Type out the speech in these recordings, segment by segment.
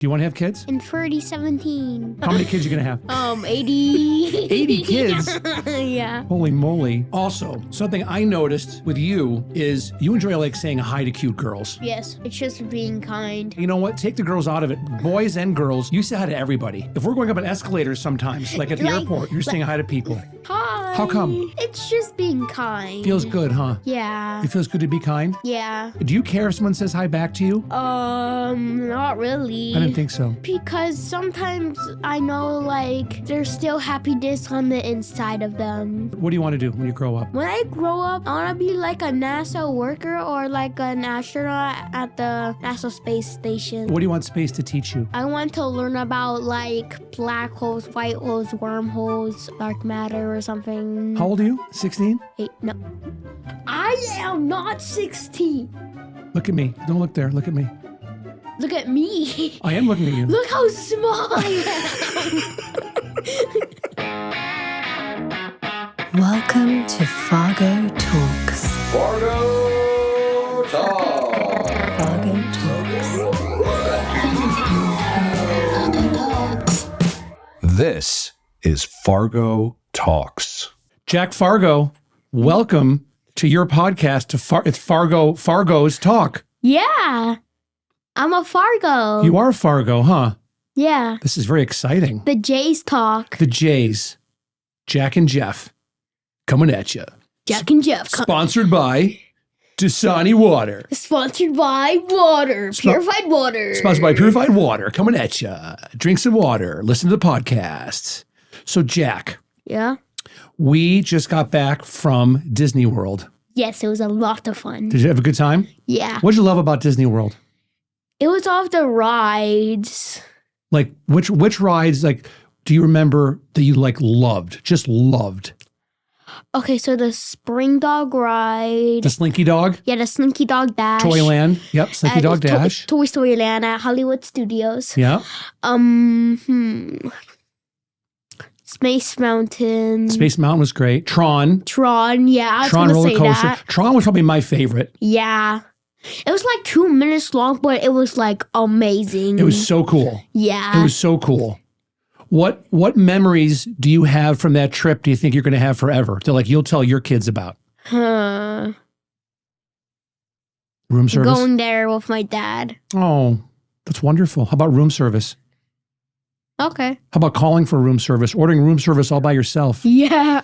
Do you want to have kids? In 3017. How many kids are you going to have? 80. 80 kids? Yeah. Holy moly. Also, something I noticed with you is you enjoy like saying hi to cute girls. Yes, it's just being kind. You know what? Take the girls out of it. Boys and girls, you say hi to everybody. If we're going up an escalator sometimes, like at the airport, you're saying hi to people. Hi. How come? It's just being kind. Feels good, huh? Yeah. It feels good to be kind? Yeah. Do you care if someone says hi back to you? Not really. I didn't think so. Because sometimes I know, like, there's still happiness on the inside of them. What do you want to do when you grow up? When I grow up, I want to be like a NASA worker or like an astronaut at the NASA space station. What do you want space to teach you? I want to learn about like black holes, white holes, wormholes, dark matter or something. How old are you? 16? No. I am not 16. Look at me. Don't look there. Look at me. Look at me. I am looking at you. Look how small I am. Welcome to Fargo Talks. Fargo Talk. Fargo Talks. This is Fargo Talks. Jack Fargo, welcome to your podcast. It's Fargo's Talk. Yeah. I'm a Fargo. You are Fargo, huh? Yeah. This is very exciting. The Jays talk. The Jays, Jack and Jeff, coming at you. Jack and Jeff. Sponsored by Dasani Water. Sponsored by water. Purified water. Sponsored by Purified Water, coming at you. Drink some water. Listen to the podcast. So, Jack. Yeah? We just got back from Disney World. Yes, it was a lot of fun. Did you have a good time? Yeah. What did you love about Disney World? It was all the rides. Like, which rides, like, do you remember that you, like, loved? Just loved? Okay, so the Spring Dog ride. The Slinky Dog? Yeah, the Slinky Dog Dash. Toyland? Yep, Slinky Dog Dash. Toy Story Land at Hollywood Studios. Yeah. Space Mountain. Space Mountain was great. Tron, yeah, I was Tron gonna roller say coaster. that. Tron was probably my favorite. Yeah. It was like 2 minutes long, but it was like amazing. It was so cool. Yeah. It was so cool. What memories do you have from that trip do you think you're going to have forever? That like you'll tell your kids about? Huh. Room service? Going there with my dad. Oh, that's wonderful. How about room service? Okay. How about calling for room service? Ordering room service all by yourself? Yeah.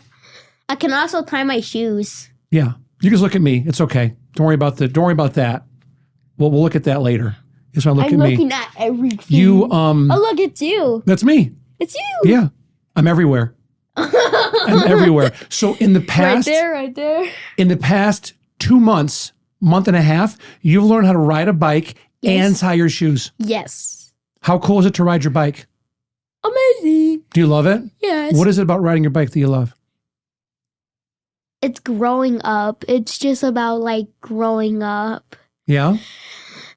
I can also tie my shoes. Yeah. You just look at me. It's okay. Don't worry about that. We'll look at that later. You just want to look I'm at me. looking at everything. You Oh, look, it's you. That's me. It's you. Yeah. I'm everywhere. I'm everywhere. So in the past Right there. In the past 2 months, month and a half, you've learned how to ride a bike and tie your shoes. Yes. How cool is it to ride your bike? Amazing. Do you love it? Yes. What is it about riding your bike that you love? It's growing up. It's just about like growing up. Yeah?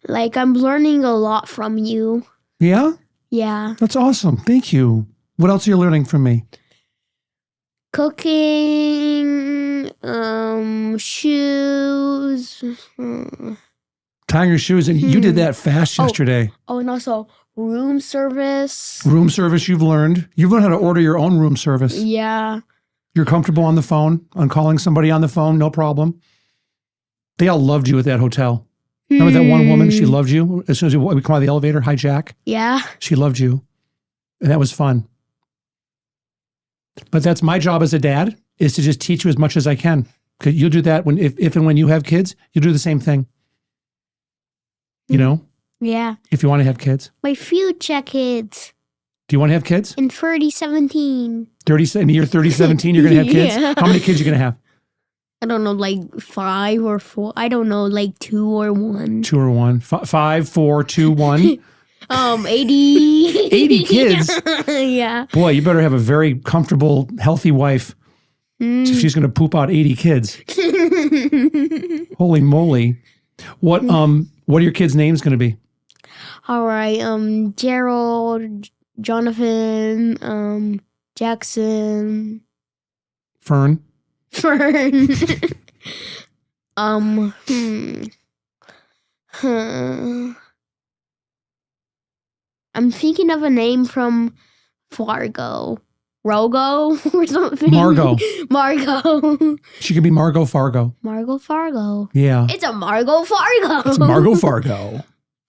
Like I'm learning a lot from you. Yeah? Yeah. That's awesome. Thank you. What else are you learning from me? Cooking, shoes. Tying your shoes. And you did that fast yesterday. Oh, and also room service. Room service you've learned. You've learned how to order your own room service. Yeah. You're comfortable on the phone, on calling somebody on the phone, no problem. They all loved you at that hotel. Remember that one woman? She loved you. As soon as we come out of the elevator, hi, Jack. Yeah. She loved you. And that was fun. But that's my job as a dad, is to just teach you as much as I can. Because you'll do that if and when you have kids, you'll do the same thing. You know? Yeah. If you want to have kids. My future kids. Do you want to have kids? In 3017. In the year 3017, you're going to have kids? Yeah. How many kids are you going to have? I don't know, like 5 or 4. I don't know, like 2 or 1. 2 or 1. 5, 4, 2, 1. 80. 80 kids? Yeah. Boy, you better have a very comfortable, healthy wife. If she's going to poop out 80 kids. Holy moly. What are your kids' names going to be? All right. Gerald, Jonathan, Jackson. Fern. Hmm. I'm thinking of a name from Fargo. Rogo or something. Margot. Margot. She could be Margot Fargo. Margot Fargo. Yeah. It's a Margot Fargo. It's Margot Fargo.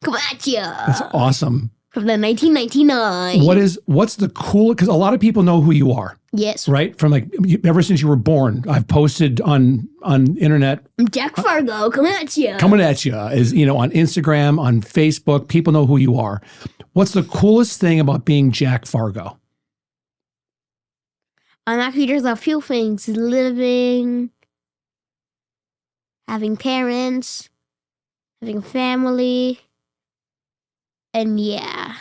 Come at ya. That's awesome. From the 1999. What's the cool? Because a lot of people know who you are, Yes. right? From like ever since you were born, I've posted on internet. I'm Jack Fargo. Come at ya. Coming at you is, on Instagram, on Facebook. People know who you are. What's the coolest thing about being Jack Fargo? Actually, there's a few things. Living, having parents, having a family, and yeah.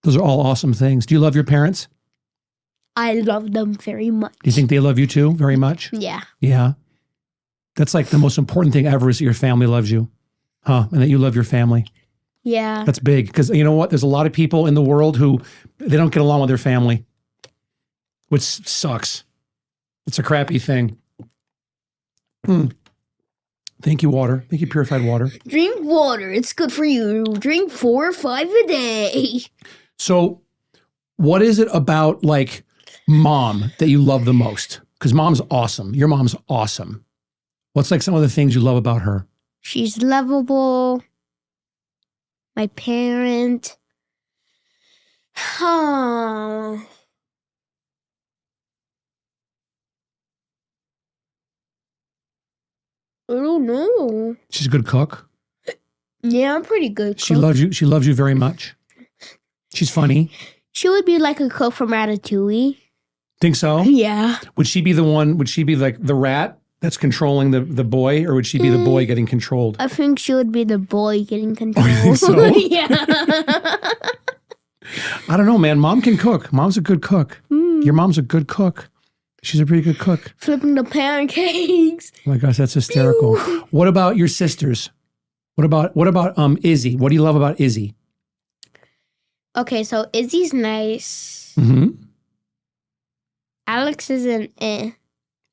Those are all awesome things. Do you love your parents? I love them very much. Do you think they love you too very much? Yeah. Yeah. That's like the most important thing ever is that your family loves you. Huh? And that you love your family. Yeah. That's big. Because you know what? There's a lot of people in the world who they don't get along with their family, which sucks. It's a crappy thing. Thank you, water. Thank you, purified water. Drink water. It's good for you. Drink 4 or 5 a day. So what is it about like mom that you love the most? Because mom's awesome. Your mom's awesome. What's like some of the things you love about her? She's lovable. My parent. Oh. I don't know. She's a good cook. Yeah, I'm pretty good. She cook. loves you. She loves you very much. She's funny. She would be like a cook from Ratatouille. Think so? Yeah. Would she be the one? Would she be like the rat that's controlling the boy, or would she be the boy getting controlled? I think she would be the boy getting control. think so? Yeah. I don't know, man. Mom can cook. Mom's a good cook. Your mom's a good cook. She's a pretty good cook. Flipping the pancakes. Oh my gosh, that's hysterical. What about your sisters? What about Izzy? What do you love about Izzy? Okay, so Izzy's nice. Mm-hmm. Alex is an eh.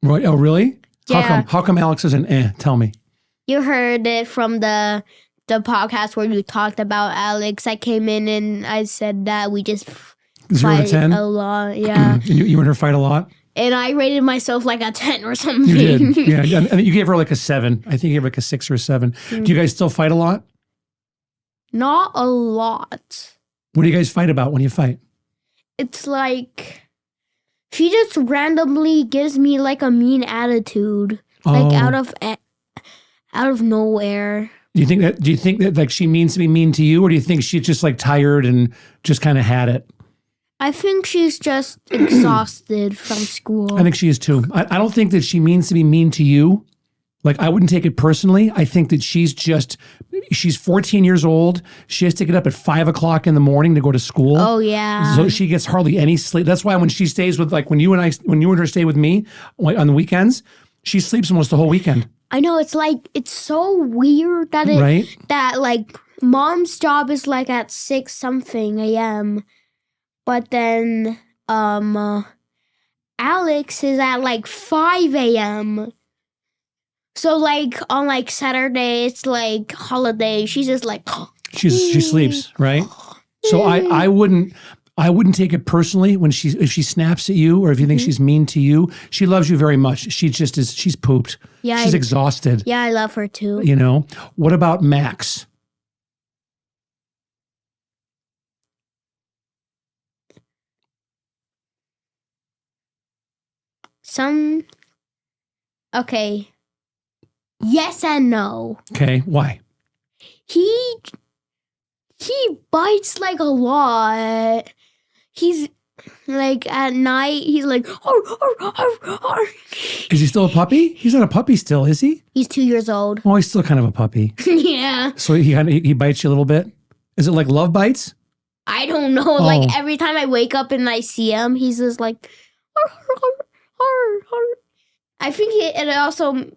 Right. Oh, really? Yeah. How come Alex is an eh? Tell me. You heard it from the podcast where you talked about Alex. I came in and I said that we just 0 to fight 10? a lot. Yeah. And you and her fight a lot? And I rated myself like a 10 or something. You did. Yeah. And you gave her like a 7. I think you gave her like a 6 or a 7. Do you guys still fight a lot? Not a lot. What do you guys fight about when you fight? It's like she just randomly gives me like a mean attitude, like out of nowhere. Do you think that like she means to be mean to you, or do you think she's just like tired and just kind of had it? I think she's just exhausted from school. I think she is too. I don't think that she means to be mean to you. Like, I wouldn't take it personally. I think that she's 14 years old. She has to get up at 5 o'clock in the morning to go to school. Oh, yeah. So she gets hardly any sleep. That's why when she stays with, like, when you and her stay with me like, on the weekends, she sleeps almost the whole weekend. I know, it's like, it's so weird that Right? that like mom's job is like at 6 something a.m. But then Alex is at like 5 a.m. So like on like Saturday, it's like holiday. She's just like She sleeps, right? So I wouldn't take it personally if she snaps at you or if you think she's mean to you. She loves you very much. She's pooped. Yeah, She's exhausted. Yeah, I love her too. You know? What about Max? Okay. Yes and no. Okay, why? He bites like a lot. He's like at night. He's like, Is he still a puppy? He's not a puppy still, is he? He's 2 years old. Oh, he's still kind of a puppy. Yeah. So he bites you a little bit. Is it like love bites? I don't know. Like every time I wake up and I see him, he's just like, I think it also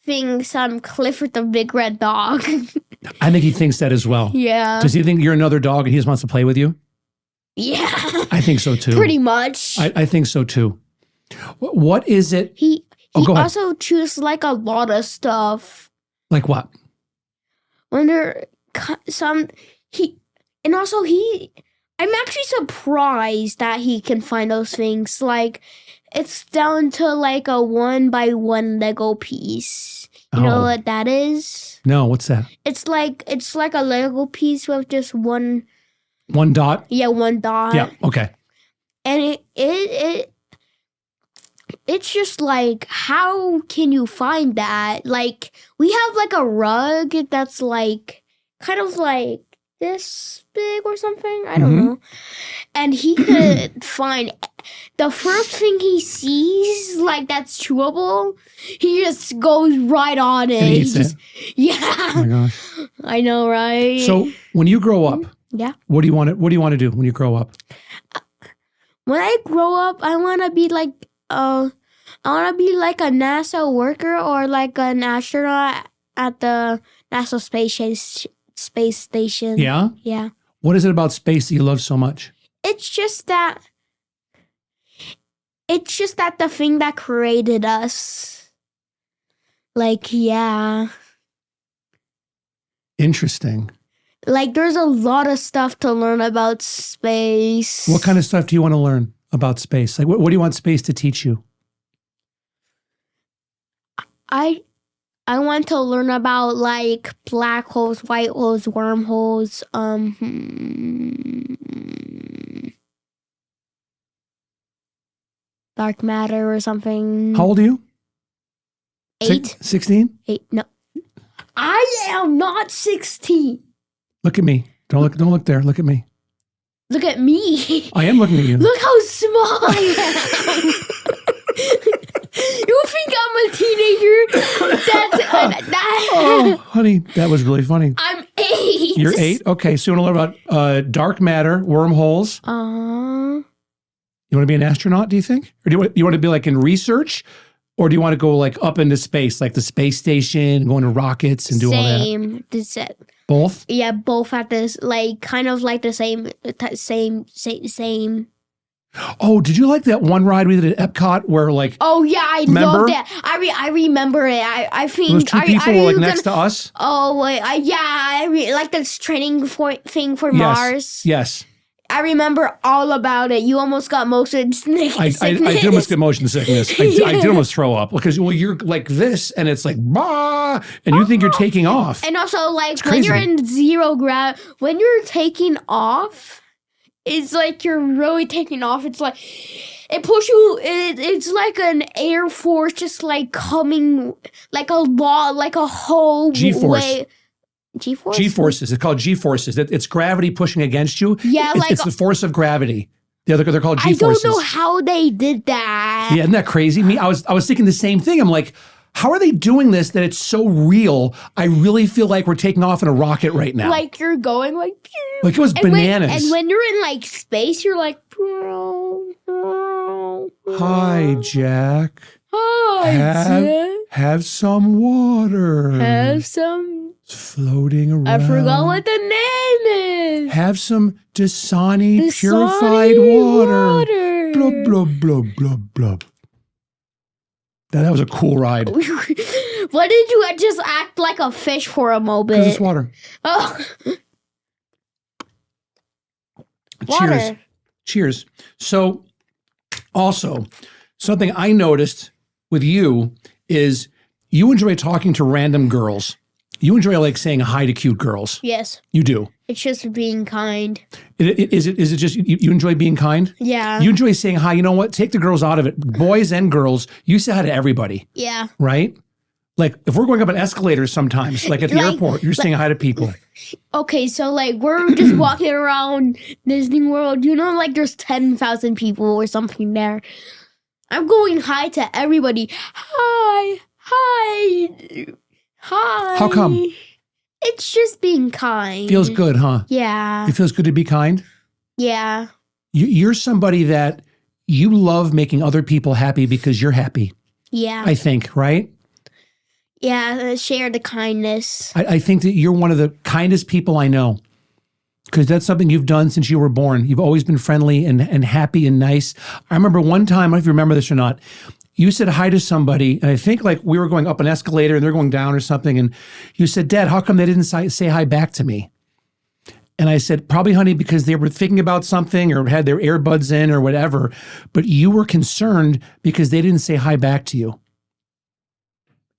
thinks I'm Clifford the Big Red Dog. I think he thinks that as well. Yeah. Does he think you're another dog and he just wants to play with you? Yeah. I think so too. Pretty much. I think so too. What is it? He go ahead. also chews like a lot of stuff. Like what? When there I I'm actually surprised that he can find those things. Like, it's down to like a 1x1 Lego piece. You know what that is? No, what's that? It's like a Lego piece with just one. One dot? Yeah, one dot. Yeah, okay. And it's just like, how can you find that? Like, we have like a rug that's like kind of like this big or something. I don't know. And he could find the first thing he sees, like that's chewable, he just goes right on it. And eats it. Yeah. Oh my gosh. I know, right? So when you grow up, yeah. what do you want to do when you grow up? When I grow up, I want to be like a NASA worker or like an astronaut at the NASA space station. Yeah? Yeah. What is it about space that you love so much? It's just that the thing that created us. Like, yeah. Interesting. Like, there's a lot of stuff to learn about space. What kind of stuff do you want to learn about space? Like, what do you want space to teach you? I want to learn about like black holes, white holes, wormholes, dark matter or something. How old are you? 8. 16? 8. No. I am not 16. Look at me. Don't look there. Look at me. Look at me. I am looking at you. Look how small I am. You think I'm a teenager? Oh, honey, that was really funny. I'm 8. You're 8? Okay, so you want to learn about dark matter, wormholes. You want to be an astronaut, do you think? Or do you want to be like in research? Or do you want to go like up into space, like the space station, going to rockets and do all that? Same. This Both? Yeah, both at this, like, kind of like the same. Oh, did you like that one ride we did at Epcot where like... Oh, yeah, I remember? loved it. I remember it. I think... Those two people were like next to us? Oh, wait, like this training thing for Mars. Yes. I remember all about it. You almost got motion sickness. I did almost get motion sickness. I did almost throw up because, well, you're like this and it's like, bah, and you think you're taking off. And also, like, when you're in zero gravity, when you're taking off, it's like you're really taking off. It's like, it pushes you, it's like an air force just like coming, like a whole way. G-force? G-forces. It's called G-forces. It's gravity pushing against you. Yeah, it's the force of gravity. Yeah, they're called G-forces. I don't know how they did that. Yeah, isn't that crazy? I was thinking the same thing. I'm like, how are they doing this that it's so real? I really feel like we're taking off in a rocket right now. Like you're going like... Like it was bananas. And when you're in like space, you're like... Hi, Jack. Hi, Jack. Have some water. Have some... It's floating around. I forgot what the name is. Have some Dasani purified water. Blub, blub, blub, blub, blub. That was a cool ride. What did you just act like a fish for a moment? Because it's water. Oh. Cheers. Cheers. So, also, something I noticed with you is you enjoy talking to random girls. You enjoy like saying hi to cute girls. Yes. You do. It's just being kind. Is it just you enjoy being kind? Yeah. You enjoy saying hi. You know what? Take the girls out of it. Boys and girls, you say hi to everybody. Yeah. Right? Like if we're going up an escalator sometimes, like at the airport, you're saying hi to people. Okay, so like we're just walking around Disney World. You know, like there's 10,000 people or something there. I'm going hi to everybody. Hi. Hi. Hi. How come? It's just being kind. Feels good, huh? Yeah. It feels good to be kind? Yeah. You're somebody that you love making other people happy because you're happy. Yeah. I think, right? Yeah, share the kindness. I think that you're one of the kindest people I know because that's something you've done since you were born. You've always been friendly and happy and nice. I remember one time, I don't know if you remember this or not, you said hi to somebody, and I think like we were going up an escalator and they're going down or something, and you said, Dad, how come they didn't say hi back to me? And I said, probably, honey, because they were thinking about something or had their earbuds in or whatever. But you were concerned because they didn't say hi back to you.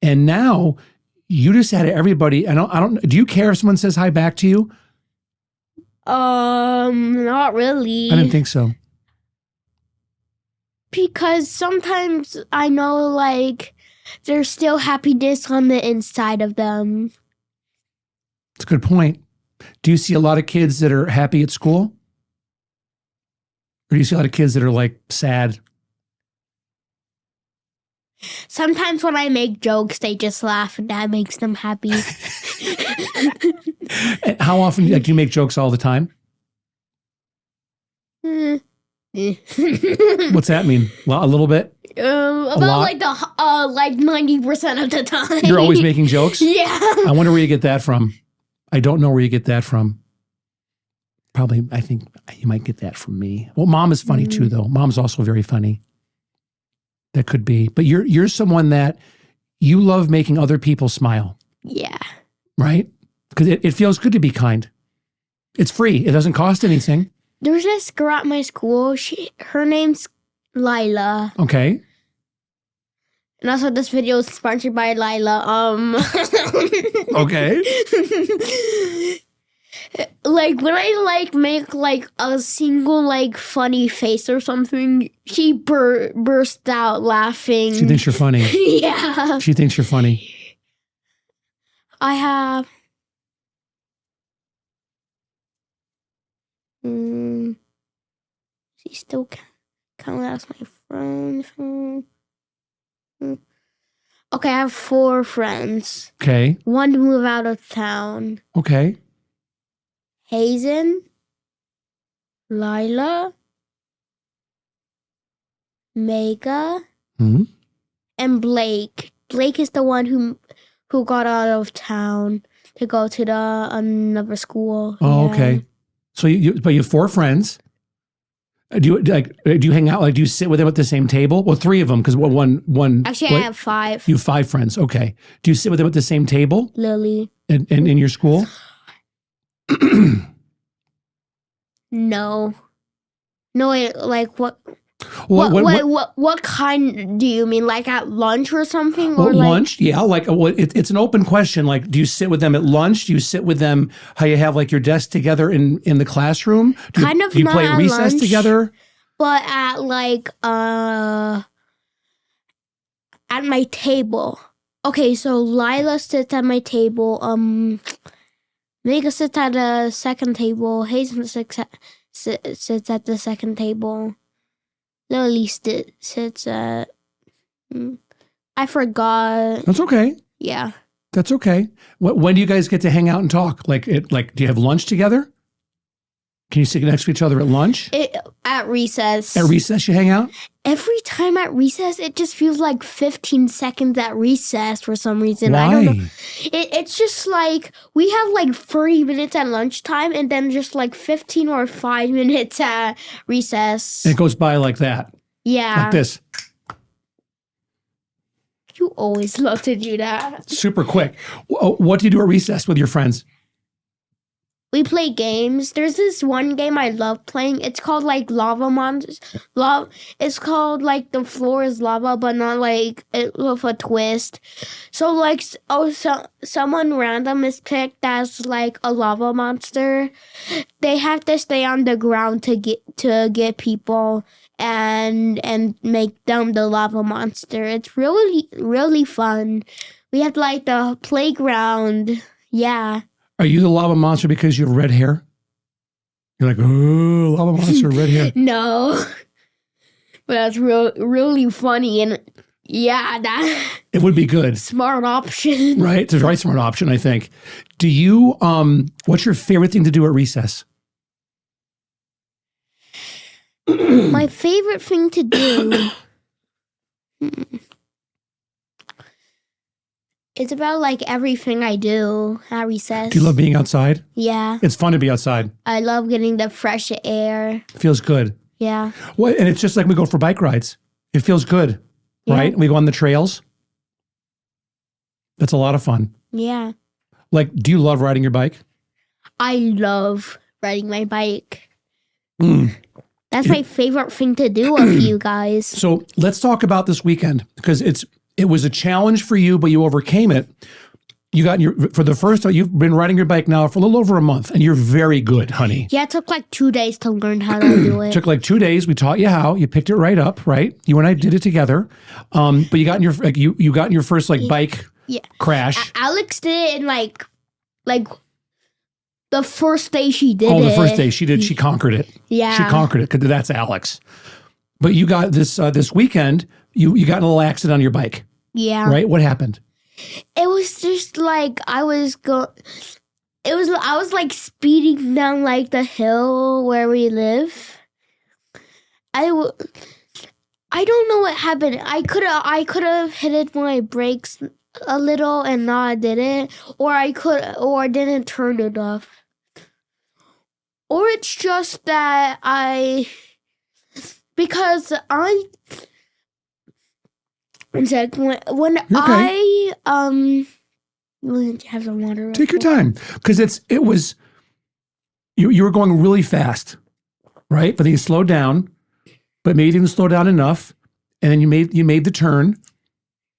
And now you just had everybody. I don't. Do you care if someone says hi back to you? Not really. I didn't think so. Because sometimes I know, like, there's still happiness on the inside of them. That's a good point. Do you see a lot of kids that are happy at school? Or do you see a lot of kids that are, like, sad? Sometimes when I make jokes, they just laugh, and that makes them happy. And how often do you make jokes all the time? What's that mean? A little bit? About like 90% of the time. You're always making jokes? Yeah. I wonder where you get that from. I don't know where you get that from. Probably, I think you might get that from me. Well, mom is funny too, though. Mom's also very funny. That could be. But you're someone that you love making other people smile. Yeah. Right? Because it feels good to be kind. It's free. It doesn't cost anything. There's this girl at my school. Her name's Lila. Okay. And also, this video is sponsored by Lila. Okay. Like, when I, make, a single, funny face or something, she bursts out laughing. She thinks you're funny. Yeah. She thinks you're funny. I have... She still can't ask my phone. Okay, I have 4 friends. Okay. One to move out of town. Okay. Hazen, Lila, Mega, and Blake. Blake is the one who got out of town to go to another school. Oh, Yeah. okay. So you have 4 friends. Do you hang out? Do you sit with them at the same table? Well, 3 of them, because one. Actually, I have 5. You have 5 friends. Okay. Do you sit with them at the same table? Lily. In your school? No. No, wait, what? What? What kind do you mean? Like at lunch or something? Well, Or lunch? Yeah. It's an open question. Like, do you sit with them at lunch? Do you sit with them how you have your desk together in the classroom? Do you not play at recess lunch, together? But at at my table. Okay, so Lila sits at my table. Mega sits at the second table. Hazen sits at the second table. Lily sits at... I forgot. That's okay. Yeah. That's okay. When do you guys get to hang out and talk? Do you have lunch together? Can you sit next to each other at lunch? At recess. At recess you hang out? Every time at recess, it just feels like 15 seconds at recess for some reason. Why? I don't know. It's just we have 30 minutes at lunchtime and then just 15 or 5 minutes at recess. And it goes by like that. Yeah. Like this. You always love to do that. Super quick. What do you do at recess with your friends? We play games. There's this one game I love playing. It's called Lava Monsters. It's called the floor is lava, but not with a twist. So someone random is picked as a lava monster. They have to stay on the ground to get people and make them the lava monster. It's really, really fun. We have the playground. Yeah. Are you the lava monster because you have red hair? You're like, oh, lava monster, red hair. No. But that's really funny. And yeah, that... It would be good. Smart option. Right? It's a very smart option, I think. Do you, what's your favorite thing to do at recess? My favorite thing to do... It's about everything I do at recess. Do you love being outside? Yeah. It's fun to be outside. I love getting the fresh air. It feels good. Yeah. Well, and it's just like we go for bike rides. It feels good, right? We go on the trails. That's a lot of fun. Yeah. Do you love riding your bike? I love riding my bike. Mm. That's my favorite thing to do with you guys. So let's talk about this weekend because it was a challenge for you, but you overcame it. You got for the first time, you've been riding your bike now for a little over a month, and you're very good, honey. Yeah, it took like 2 days to learn how to do it. Took like 2 days. We taught you how. You picked it right up, right? You and I did it together. But you got in your you got in your first bike crash. Alex did it in like the first day she did it. Oh, the first day she did. She conquered it. Yeah, she conquered it because that's Alex. But you got this weekend. You got in a little accident on your bike. Yeah. Right. What happened? It was just like I was like speeding down like the hill where we live. I don't know what happened. I could have hit my brakes a little and not did it, or I didn't turn it off. Or it's just that because I one sec. When okay. have some water. Take your time, because it was you were going really fast, right? But then you slowed down, but maybe you didn't slow down enough, and then you made the turn.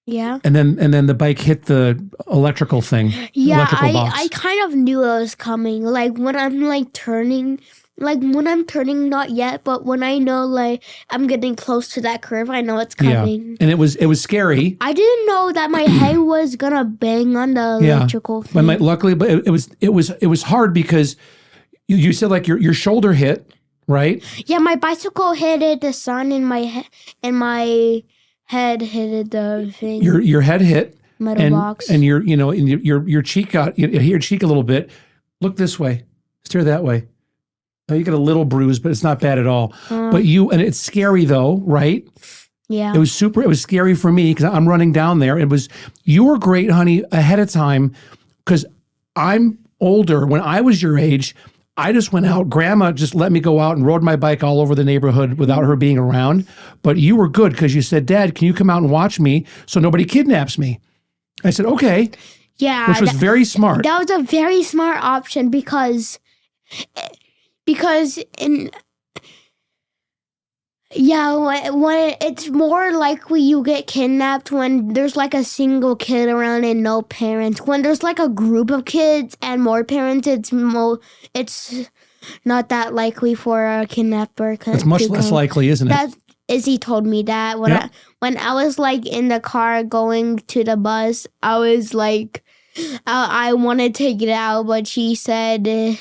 Yeah. And then the bike hit the electrical thing. Yeah, electrical box. I kind of knew it was coming. Like when I'm turning. Like when I'm turning, not yet, but when I know like I'm getting close to that curve, I know it's coming. Yeah. And it was scary. I didn't know that my head was gonna bang on the electrical thing. But luckily, but it was hard because you said like your shoulder hit, right? Yeah, my bicycle hit the sun, and my head hit the thing. Your head hit metal box, and your cheek got your cheek a little bit. Look this way, stare that way. Oh, you got a little bruise, but it's not bad at all. But and it's scary though, right? Yeah. It was scary for me because I'm running down there. You were great, honey, ahead of time because I'm older. When I was your age, I just went out. Grandma just let me go out and rode my bike all over the neighborhood without her being around. But you were good because you said, Dad, can you come out and watch me so nobody kidnaps me? I said, okay. Yeah. Which was very smart. That was a very smart option because when it's more likely you get kidnapped when there's like a single kid around and no parents. When there's like a group of kids and more parents, it's not that likely for a kidnapper. It's much less likely, isn't it? Izzy told me that when I was like in the car going to the bus, I was like, I wanted to get out, but she said.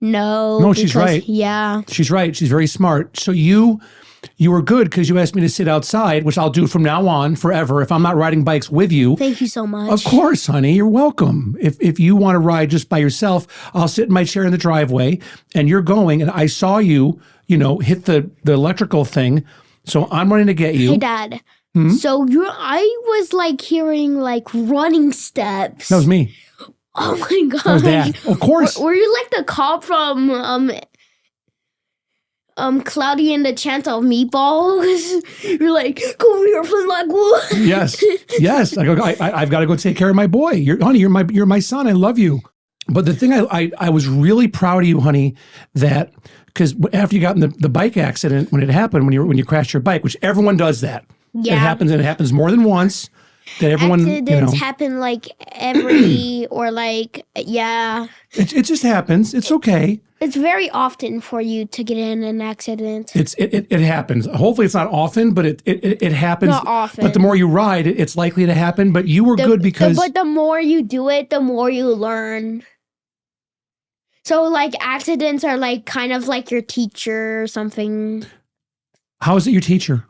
No, she's right. Yeah. She's right. She's very smart. So you were good because you asked me to sit outside, which I'll do from now on forever if I'm not riding bikes with you. Thank you so much. Of course, honey. You're welcome. If you want to ride just by yourself, I'll sit in my chair in the driveway and you're going and I saw you, hit the electrical thing. So I'm running to get you. Hey, Dad. So I was like hearing like running steps. That was me. Oh my god! That was Dad. Of course. Were you like the cop from Cloudy and the Chance of Meatballs? You're like, come here, Flagwood. Yes. I've got to go take care of my boy. You're my son. I love you. But the thing I was really proud of you, honey, that because after you got in the bike accident, when it happened, when you crashed your bike, which everyone does that. Yeah. It happens and it happens more than once. That everyone, accidents happen like every or like It just happens. It's okay. It's very often for you to get in an accident. It happens. Hopefully it's not often, but it happens. Not often. But the more you ride, it's likely to happen. But you were good because. But the more you do it, the more you learn. So like accidents are like kind of like your teacher or something. How is it your teacher?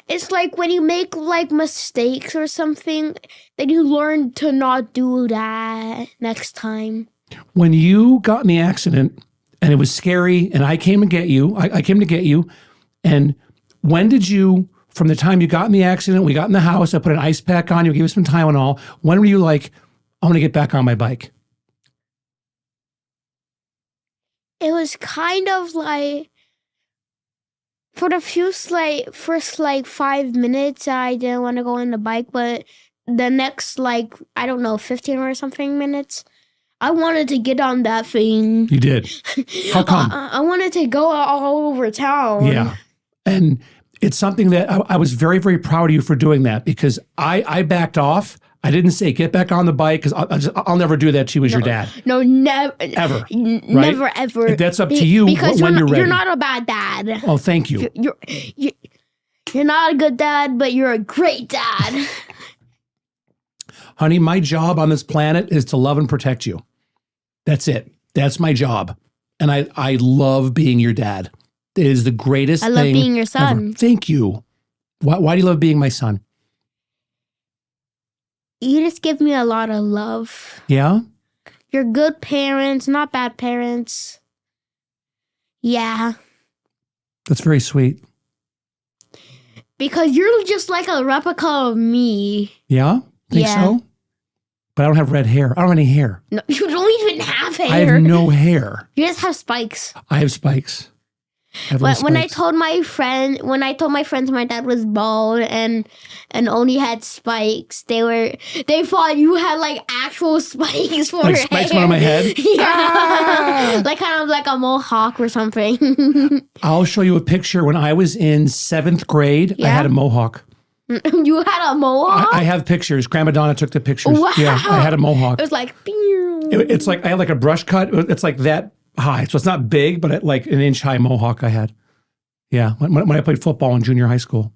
It's like when you make like mistakes or something, then you learn to not do that next time. When you got in the accident and it was scary and I came to get you, I came to get you. And when did you, from the time you got in the accident, we got in the house, I put an ice pack on you, gave us some Tylenol. When were you like, I want to get back on my bike? It was kind of like, for the first 5 minutes, I didn't want to go on the bike, but the next 15 or something minutes, I wanted to get on that thing. You did. How come? I wanted to go all over town. Yeah. And it's something that I was very, very proud of you for doing that because I backed off. I didn't say get back on the bike because I'll never do that to you as your dad. No, never. Ever. Never, ever. That's up to you because when you're ready. You're not a bad dad. Oh, thank you. You're not a good dad, but you're a great dad. Honey, my job on this planet is to love and protect you. That's it. That's my job. And I love being your dad. It is the greatest thing. I love being your son. Ever. Thank you. Why do you love being my son? You just give me a lot of love. Yeah? You're good parents, not bad parents. Yeah. That's very sweet. Because you're just like a replica of me. Yeah? Think Yeah. so? But I don't have red hair. I don't have any hair. No, you don't even have hair. I have no hair. You just have spikes. I have spikes. I have little When I spikes. told my friends my dad was bald and only had spikes, they thought you had like actual spikes for Like your spikes hair. on my head? Yeah. Ah! Like kind of like a mohawk or something. I'll show you a picture. When I was in 7th grade, I Yeah? had a mohawk. You had a mohawk? I have pictures. Grandma Donna took the pictures. Wow. Yeah, I had a mohawk. It was like, pew. It's like I had like a brush cut. It's like that high, so it's not big, but like an inch high mohawk I had. Yeah, when I played football in junior high school.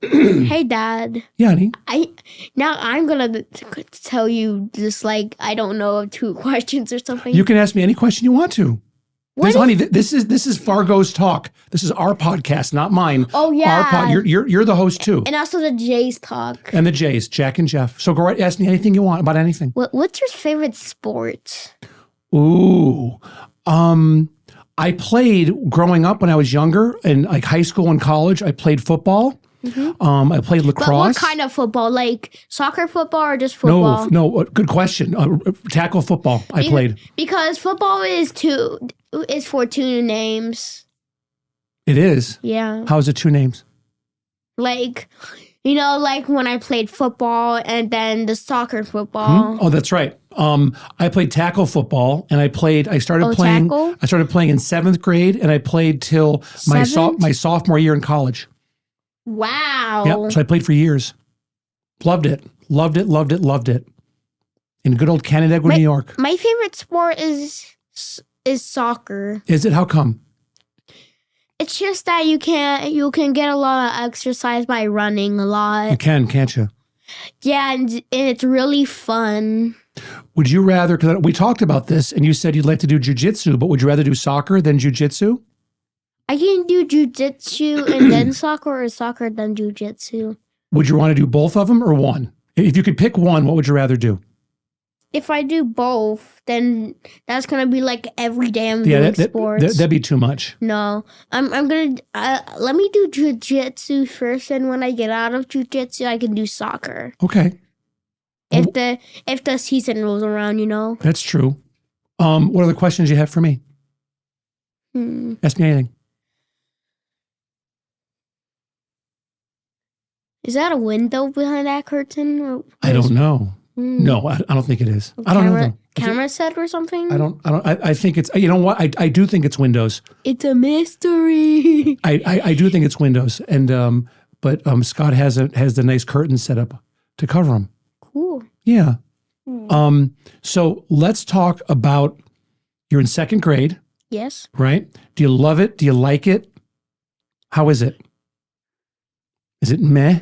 Hey, Dad. Yeah, honey. I'm gonna tell you just like I don't know 2 questions or something. You can ask me any question you want to. Honey, this is Fargo's talk. This is our podcast, not mine. Oh, yeah. You're the host too, And also the Jays talk. and the Jays, Jack and Jeff. So go right, ask me anything you want about anything. What's your favorite sport? Ooh, I played growing up when I was younger in like high school and college. I played football. I played lacrosse. But what kind of football? Like soccer football or just football? No. Good question. Tackle football. I played. Because football is for 2 names. It is. Yeah. How is it 2 names? Like, like when I played football and then the soccer football. Oh, that's right. I played tackle football, and I started playing. tackle? I started playing in 7th grade, and I played till my Seventh? sophomore year in college. Wow. Yeah, so I played for years. Loved it. In good old Canandaigua, New York. My favorite sport is soccer. Is it? How come? It's just that you can get a lot of exercise by running a You lot. can, can't you? Yeah, and it's really fun. Would you rather, because we talked about this, and you said you'd like to do jujitsu, but would you rather do soccer than jujitsu? I can do jujitsu and then soccer, or soccer then jujitsu. Would you want to do both of them or one? If you could pick one, what would you rather do? If I do both, then that's gonna be like every day I'm doing sports. That'd be too much. No, I'm gonna let me do jujitsu first, and when I get out of jujitsu, I can do soccer. Okay, If the season rolls around, that's true. What other questions you have for me? Ask me anything. Is that a window behind that curtain? Or I don't know. No, I don't think it is. I don't know. Though. Camera set or something? I think it's, you know what? I do think it's windows. It's a mystery. I do think it's windows. And, but Scott has the nice curtain set up to cover them. Cool. Yeah. So let's talk about, you're in 2nd grade, Yes. right? Do you love it? Do you like it? How is it? Is it meh?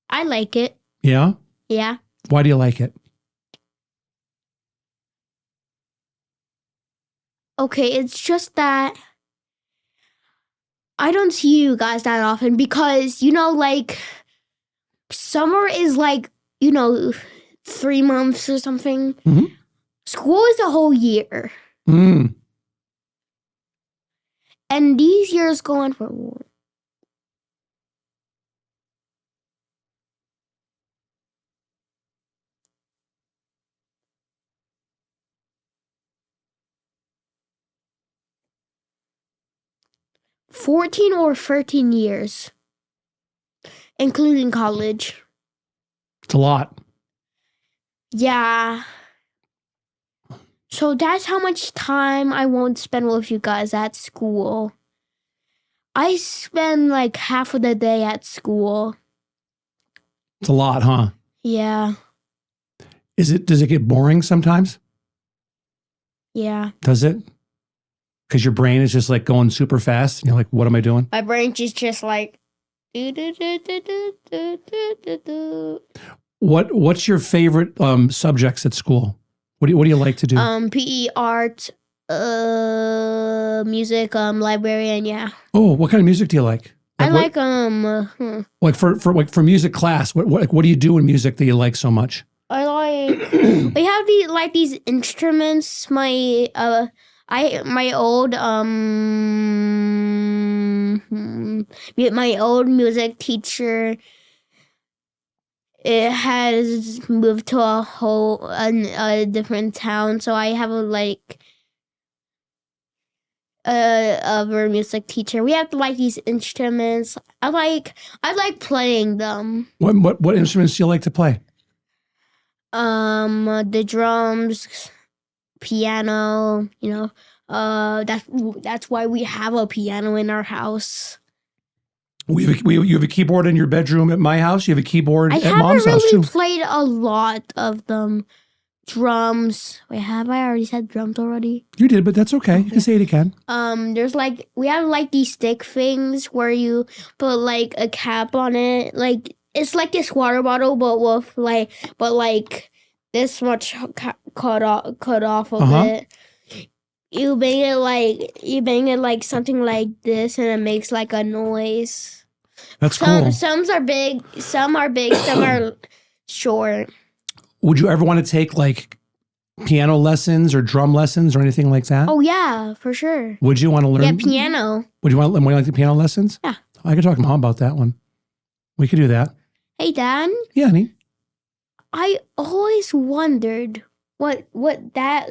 I like it. Yeah? Yeah. Why do you like it? Okay, it's just that I don't see you guys that often because, like, summer is like, 3 months or something. Mhm. School is a whole year. Mm. And these years go on for more. $14 or 13 years, including college. It's a lot. Yeah. So that's how much time I won't spend with you guys at school. I spend like half of the day at school. It's a lot, huh? Yeah. Does it get boring sometimes? Yeah. Does it? Because your brain is just like going super fast. And you're like, what am I doing? My brain just like. What's your favorite subjects at school? What do you like to do? PE, art, music, librarian. Yeah. Oh, what kind of music do you like? I what- like like for music class. What do you do in music that you like so much? I like we have these instruments. My old music teacher, it has moved to a different town, so I have a music teacher. We have these instruments. I like playing them. What instruments do you like to play? The drums, piano, that's why we have a piano in our house. You have a keyboard in your bedroom at my house. You have a keyboard I at haven't mom's house really too. played a lot of them. Drums. Wait, have I already said drums already? You did, but that's okay. You can say it again. There's we have these stick things where you put a cap on it. It's like this water bottle, but with this much cut off of it. You bang it something like this, and it makes a noise. That's cool. Some are big, some are short. Would you ever want to take piano lessons or drum lessons or anything like that? Oh yeah, for sure. Would you want to learn? Yeah, piano. Would you want to learn the piano lessons? Yeah. I could talk to Mom about that one. We could do that. Hey, Dad. Yeah, honey. I always wondered what I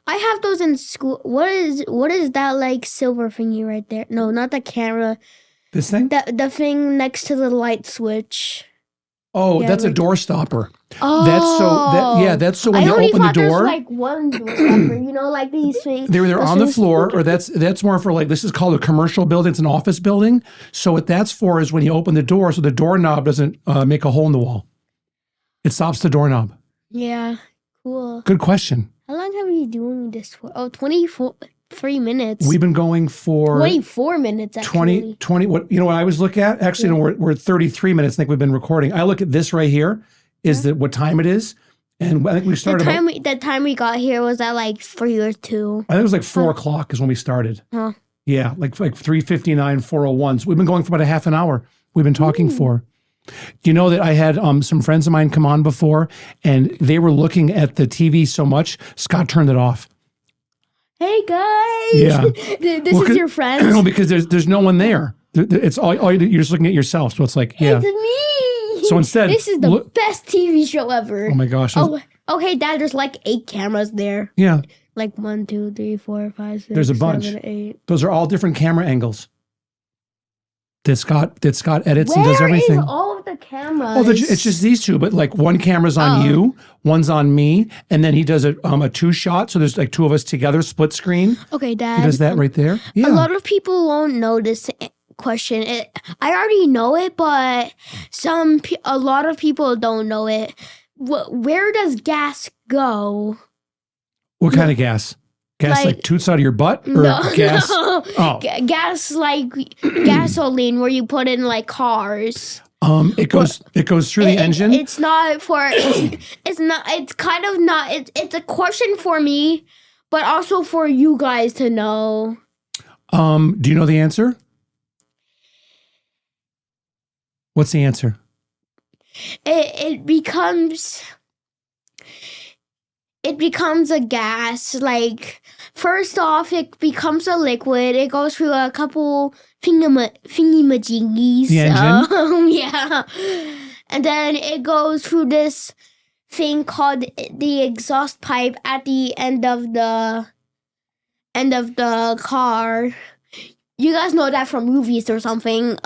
have those in school. What is that silver thingy right there? No, not the camera. This thing? The thing next to the light switch. Oh, Yeah, that's a right. door stopper. Oh, That's so when I you only open the thought door. there's one door stopper. These things. They're those on the things- floor, or that's more for this is called a commercial building. It's an office building. So what that's for is when you open the door, so the doorknob doesn't make a hole in the wall. It stops the doorknob. Yeah, cool. Good question. How long have we been doing this for? Oh, 3 minutes. We've been going for 24 minutes actually. 20. What I always look at? Actually, no, we're at 33 minutes. I think we've been recording. I look at this right here. Is that what time it is? And I think we started. The time we got here was at 3 or 2. I think it was 4 o'clock is when we started. Huh. Yeah, 3:59, 4:01. So we've been going for about a half an hour. We've been talking for. You know that I had some friends of mine come on before, and they were looking at the TV so much, Scott turned it off. Hey guys! Yeah. This is your friend. No, because there's no one there. It's all you're just looking at yourself. So it's yeah. It's me. So instead, this is the best TV show ever. Oh my gosh. Okay, Dad. There's 8 cameras there. Yeah. 1, 2, 3, 4, 5, 6. There's a bunch. 7, 8. Those are all different camera angles. That Scott edits and does Where everything. is all of the cameras? Oh, it's just these two, but one camera's on you, one's on me, and then he does a 2-shot. So there's 2 of us together, split screen. Okay, Dad. He does that right there. Yeah. A lot of people won't know this question. I already know it, but a lot of people don't know it. Where does gas go? What kind of gas? Gas toots out of your butt, or gas? No. Oh, Gas gasoline where you put in cars. it goes through the engine. It's not for. It's not. It's kind of not. It's a question for me, but also for you guys to know. Do you know the answer? What's the answer? It becomes a gas. First off, it becomes a liquid. It goes through a couple thingy-majiggies. The engine? Yeah. And then it goes through this thing called the exhaust pipe at the end of the car. You guys know that from movies or something.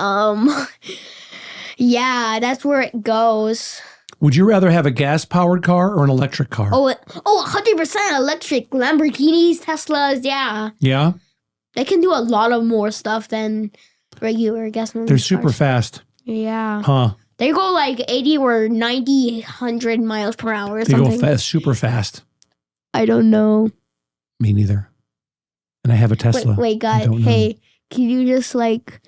Yeah, that's where it goes. Would you rather have a gas-powered car or an electric car? Oh, 100% electric. Lamborghinis, Teslas, yeah. Yeah? They can do a lot of more stuff than regular gasoline They're super cars. fast. Yeah. Huh. They go like 80 or 90, 100 miles per hour or They something. go fast, super fast. I don't know. Me neither. And I have a Tesla. Wait, guys. don't know. Hey, can you just like,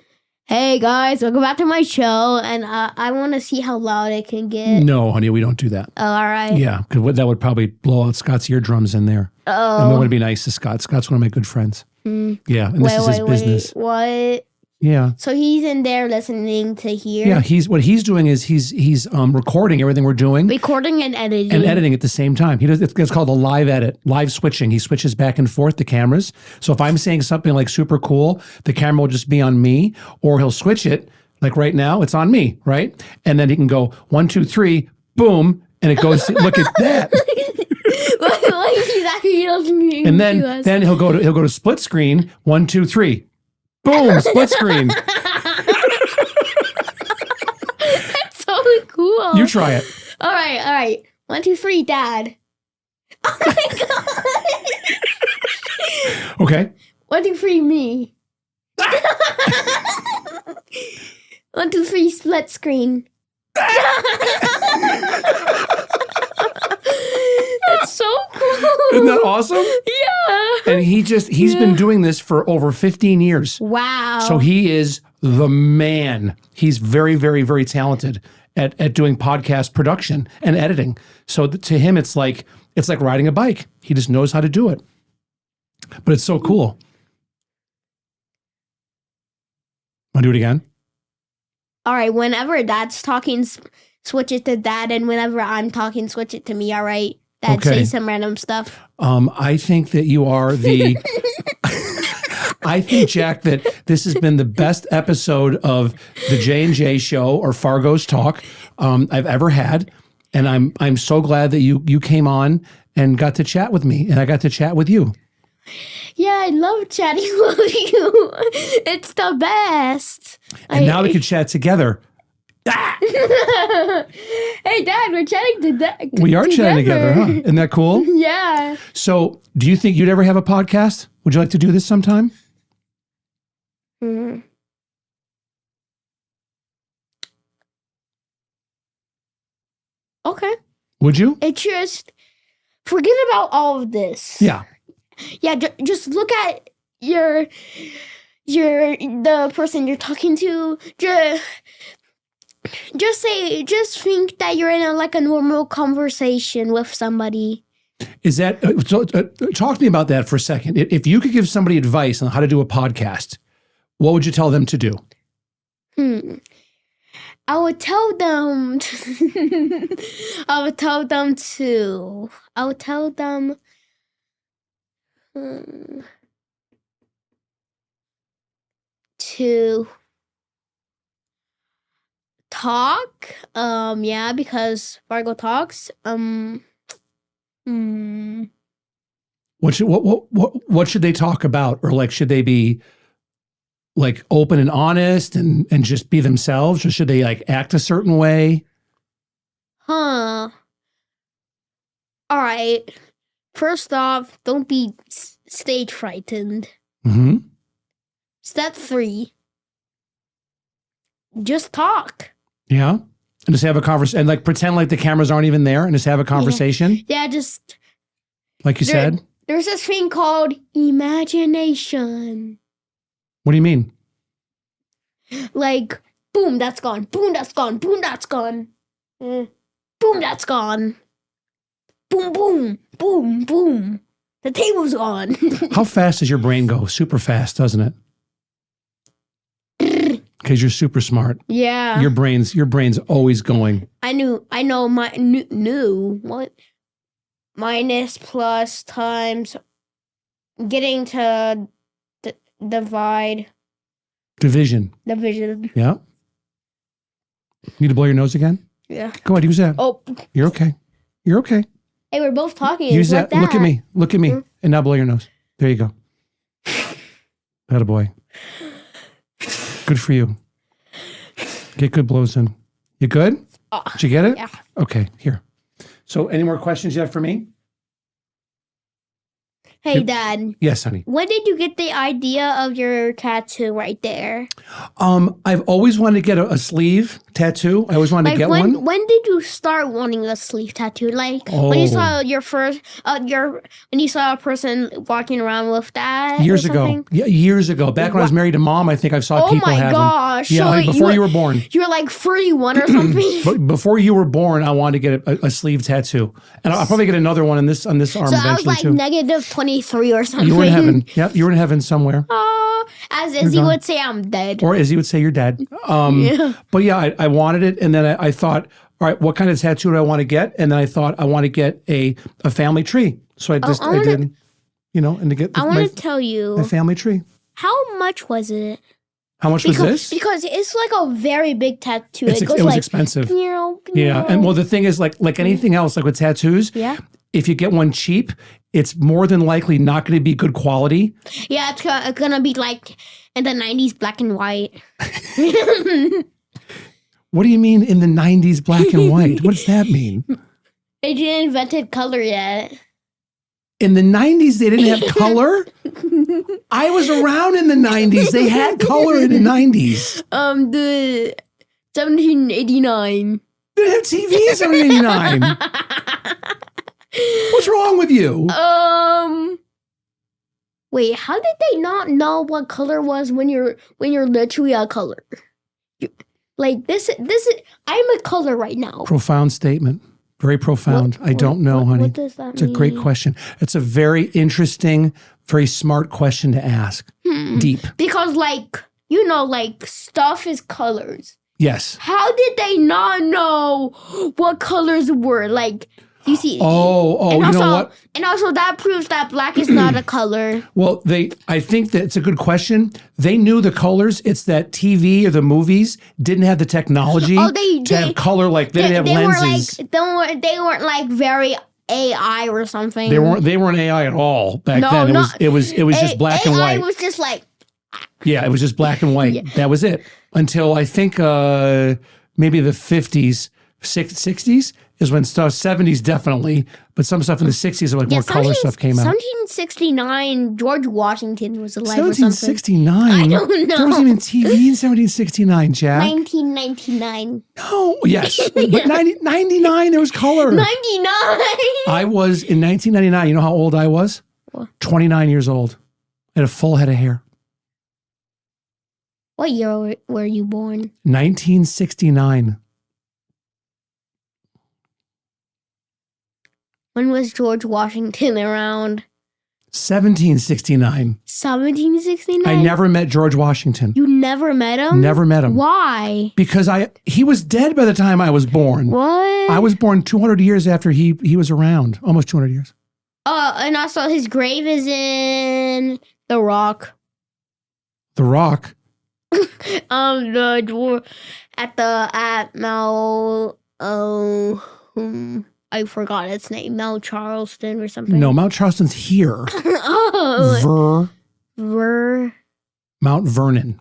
hey, guys, welcome back to my show. And I want to see how loud it can get. No, honey, we don't do that. Oh, all right. Yeah, because that would probably blow out Scott's eardrums in there. And it would be nice to Scott. Scott's one of my good friends. Yeah, and this is his business. What? Yeah. So he's in there listening to hear. Yeah, what he's doing is he's recording everything we're doing Recording and editing. and editing at the same time. It's called a live edit, live switching. He switches back and forth the cameras. So if I'm saying something like super cool, the camera will just be on me, or he'll switch it. Like right now, it's on me, right? And then he can go 1, 2, 3, boom, and it goes. Look at that. Like he's actually listening And to us. then he'll go to split screen. 1, 2, 3, boom, split screen. That's so cool. You try it. All right. 1, 2, 3, Dad. Oh my god. Okay. 1, 2, 3, me. 1, 2, 3, split screen. That's so cool. Isn't that awesome? Yeah. And he's been doing this for over 15 years. Wow. So he is the man. He's very, very, very talented at doing podcast production and editing. So to him, it's like riding a bike. He just knows how to do it. But it's so cool. Want to do it again? All right. Whenever Dad's talking, switch it to Dad, and whenever I'm talking, switch it to me. All right. Dad, Okay. say some random stuff. I think that you are the. I think, Jack, that this has been the best episode of the J&J show or Fargo's Talk I've ever had, and I'm so glad that you came on and got to chat with me, and I got to chat with you. Yeah, I love chatting with you. It's the best. And now we can chat together. Hey, Dad, we're chatting We are chatting together, huh? Isn't that cool? Yeah. So, do you think you'd ever have a podcast? Would you like to do this sometime? Mm. Okay. Would you? It just forget about all of this. Yeah. Yeah, just look at the person you're talking to. Just think that you're in a normal conversation with somebody. Is that talk to me about that for a second? If you could give somebody advice on how to do a podcast, what would you tell them to do? I would tell them to talk. Yeah, because Fargo talks. What should they talk about? Or should they be open and honest and just be themselves? Or should they act a certain way? Huh. All right. First off, don't be stage frightened. Mm-hmm. Step 3. Just talk. Yeah. And just have a conversation and pretend like the cameras aren't even there and just have a conversation. Yeah, just Like you said. There's this thing called imagination. What do you mean? Boom, that's gone. Boom, that's gone. Boom, that's gone. Boom, that's gone. Boom, boom, boom, boom. The table's gone. How fast does your brain go? Super fast, doesn't it? Because you're super smart. Yeah. Your brain's always going. I know my new what? Minus, plus, times, getting to divide. Division. Division. Yeah. Need to blow your nose again? Yeah. Go ahead, use that. Oh. You're okay. You're okay. Hey, we're both talking. Use It's that. Look at me. Look at me. And now blow your nose. There you go. Attaboy. Good for you. Get good blows in. You good? Did you get it? Yeah. Okay, here. So any more questions you have for me? Hey, Dad. Yes, honey. When did you get the idea of your tattoo right there? I've always wanted to get a sleeve tattoo. I always wanted to get one. When did you start wanting a sleeve tattoo? Like when you saw your first, when you saw a person walking around with that Years or ago. something? Yeah, years ago. Back when I was married to Mom, I think I saw people have them. Oh my gosh! Yeah, So like before you were born. You were like 31 or something. But before you were born, I wanted to get a sleeve tattaoo, and I'll probably get another one on this arm So I was eventually like too. negative 23 or something. You were in heaven. Yep, you were in heaven somewhere. As Izzy would say, I'm dead. Or as he would say, you're dead. But yeah, I wanted it. And then I thought, all right, what kind of tattoo do I want to get? And then I thought I want to get a family tree. So I did, and to get I want to tell you, a family tree. how much was it? How much was this? Because it's like a very big tattoo. It was expensive. Yeah. And well, the thing is like anything else, like with tattoos, Yeah. if you get one cheap, it's more than likely not going to be good quality. Yeah, it's gonna be like in the 90s black and white. What do you mean in the 90s black and white? What does that mean? They didn't invented color yet. In the 90s, they didn't have color? I was around in the 90s. They had color in the 90s. The 1789. They didn't have TV in 1789. What's wrong with you? Wait, how did they not know what color was when you're literally a color? Like this is I'm a color right now. Profound statement. Very profound. I don't know, honey. What does that It's a great question. It's a very interesting, very smart question to ask. Deep. Because like stuff is colors. Yes. How did they not know what colors were? Like, you see. Oh, and you know what? And also that proves that black is not a color. Well, I think that it's a good question. They knew the colors. It's that TV or the movies didn't have the technology to have color. Like they didn't have lenses. They weren't like very AI or something. They weren't AI at all back then. It was just black and white. AI was just like. Yeah, it was just black and white. Yeah. That was it. Until I think maybe the 50s, 60s is when stuff, 70s definitely, but some stuff in the 60s is like more color stuff came out. 1769, George Washington was alive or something. 1769? I don't know. There wasn't even TV in 1769, Jack. 1999. No, yes. But 99, there was color. 99? I was, in 1999, you know how old I was? What? 29 years old. I had a full head of hair. What year were you born? 1969. When was George Washington around? 1769. 1769? I never met George Washington. You never met him? Never met him. Why? Because he was dead by the time I was born. What? I was born 200 years after he was around. Almost 200 years. And also his grave is in The Rock. The Rock? At Mount, I forgot its name. Mount Charleston or something. No, Mount Charleston's here. Mount Vernon.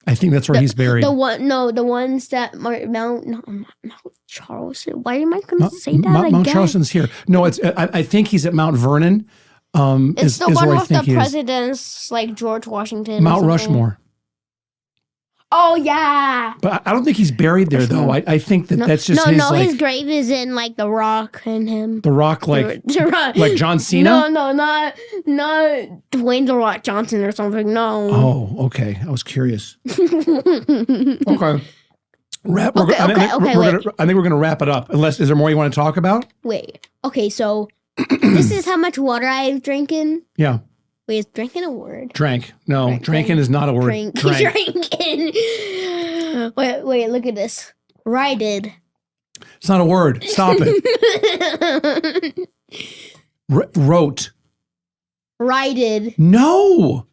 I think that's where he's buried. The ones that Mount Charleston. Why am I going to say that again? Mount Charleston's here. No, it's. I think he's at Mount Vernon. It's the one with the presidents like George Washington. Mount Rushmore. Oh yeah. But I don't think he's buried there though. I think that's just his. His grave is in like The Rock and him. The Rock, like John Cena. No, not Dwayne The Rock Johnson or something. No. Oh, okay. I was curious. Okay. I think we're gonna wrap it up. Unless, is there more you want to talk about? Wait. Okay, so this is how much water I've drinking. Yeah. Wait, is drinking a word? Drank. No, drinking is not a word. Drinking. Wait, look at this. Righted. It's not a word. Stop it. Wrote. Righted. No.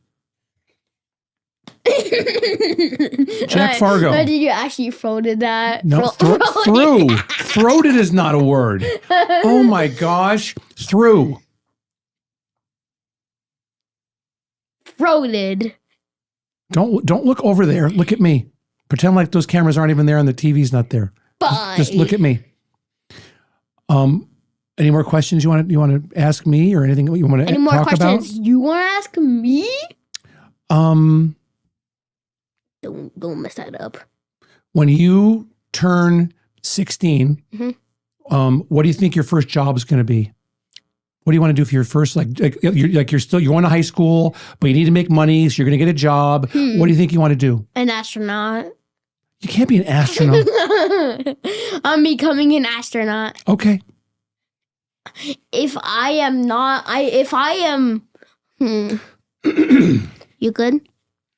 Jack Fargo. Did you actually throated that? No, through. Throated is not a word. Oh my gosh. Through. Throated. Don't look over there. Look at me. Pretend like those cameras aren't even there and the TV's not there. Bye. Just look at me. Any more questions you want to ask me or anything you want to Any more talk questions you want to ask me? about? Don't mess that up. When you turn 16, what do you think your first job is going to be? What do you want to do for your first, you're going to high school, but you need to make money, so you're going to get a job. What do you think you want to do? An astronaut. You can't be an astronaut. I'm becoming an astronaut. Okay. If I am, you good?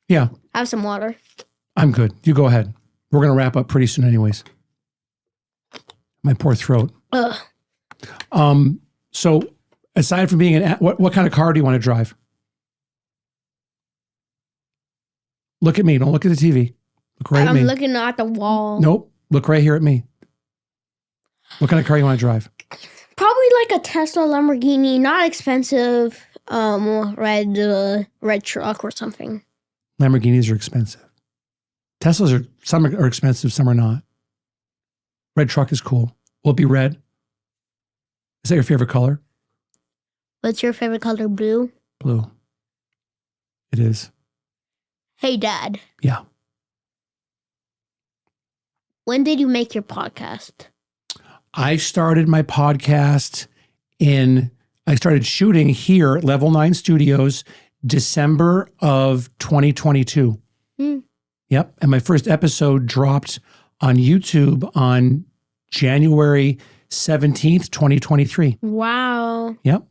Yeah, Have some water. I'm good. You go ahead. We're going to wrap up pretty soon anyways. My poor throat. Ugh. So aside from being what kind of car do you want to drive? Look at me. Don't look at the TV. Look right at me. I'm looking at the wall. Nope. Look right here at me. What kind of car you want to drive? Probably like a Tesla, Lamborghini, not expensive. Red truck or something. Lamborghinis are expensive. Teslas some are expensive, some are not. Red truck is cool. Will it be red? Is that your favorite color? What's your favorite color? Blue? Blue. It is. Hey, Dad. Yeah. When did you make your podcast? I started my podcast I started shooting here at Level 9 Studios December of 2022. Yep. And my first episode dropped on YouTube on January 17th, 2023. Wow. Yep.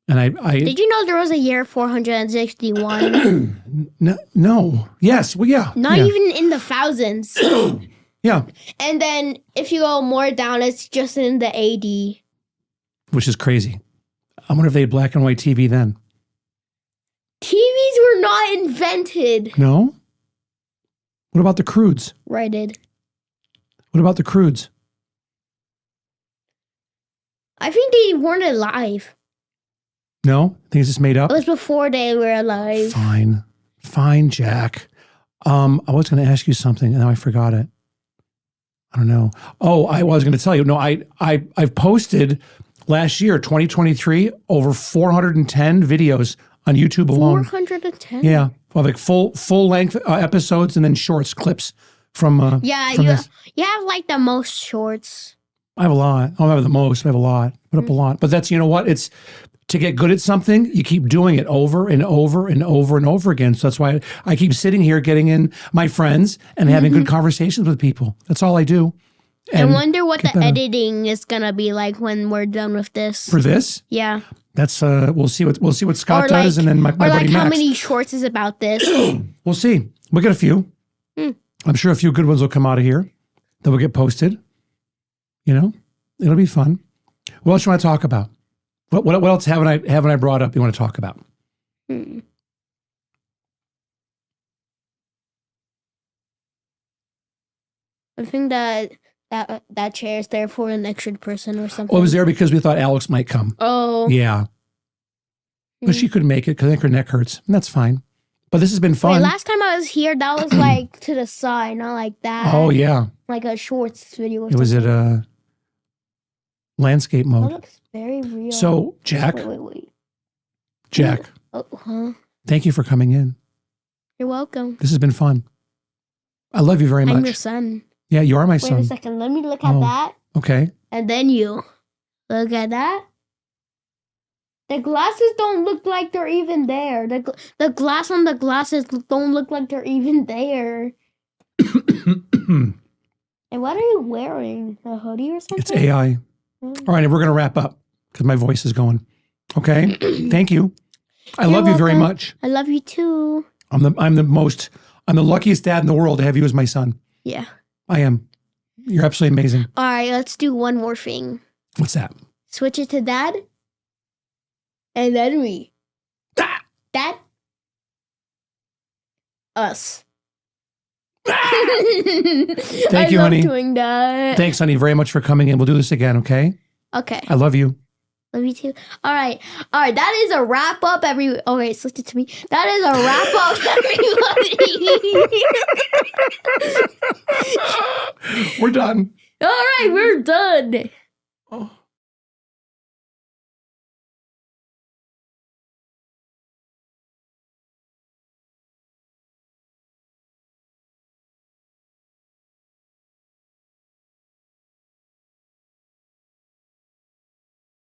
And I Did you know there was a year 461? no. Yes. Well, yeah. Not yeah. even in the thousands. Yeah. And then if you go more down, it's just in the AD. Which is crazy. I wonder if they had black and white TV then. TVs were not invented. No? What about the crudes? Righted. What about the crudes? I think they weren't alive. No? I think it's just made up? It was before they were alive. Fine. Fine, Jack. I was going to ask you something, and now I forgot it. I don't know. Oh, I was going to tell you. No, I've posted last year, 2023, over 410 videos on YouTube alone. 410? Yeah. Well, like full length episodes and then shorts, clips from from this. You have like the most shorts. I have a lot. I don't have the most. I have a lot. Put up a lot. But that's, you know what? It's to get good at something, you keep doing it over and over and over and over again. So that's why I keep sitting here getting in my friends and having good conversations with people. That's all I do. I wonder what the editing is gonna be like when we're done with this. For this? Yeah. That's we'll see what Scott does, and then my buddy like Max. how many shorts is about this? We'll see. We'll get a few. I'm sure a few good ones will come out of here that will get posted. You know, it'll be fun. What else you want to talk about? What else haven't I brought up you want to talk about? I think that chair is there for an extra person or something. Well, it was there because we thought Alex might come. Oh. Yeah. But she couldn't make it because I think her neck hurts. And that's fine. But this has been fun. Wait, last time I was here, that was like to the side, not like that. Oh, yeah. Like a shorts video or It was something. at landscape That mode. looks very real. So, Jack. Wait. Jack, Oh, huh? thank you for coming in. You're welcome. This has been fun. I love you very much. I'm your son. Yeah, you are my Wait a son. second. Let me look at Oh. that. Okay. And then you. Look at that. The glasses don't look like they're even there. The glass on the glasses don't look like they're even there. And what are you wearing? A hoodie or something? It's AI. All right, we're going to wrap up because my voice is going. Okay. Thank you. I You're love you very welcome. much. I love you too. I'm the luckiest dad in the world to have you as my son. Yeah. I am. You're absolutely amazing. All right, let's do one more thing. What's that? Switch it to Dad. And then me. Ah! Dad. Us. Thank you, honey. I love doing that. Thanks, honey, very much for coming in. We'll do this again, okay? Okay. I love you. Love you too. All right. That is a wrap up, Okay, switch it to me. That is a wrap up, everybody. We're done. All right, we're done.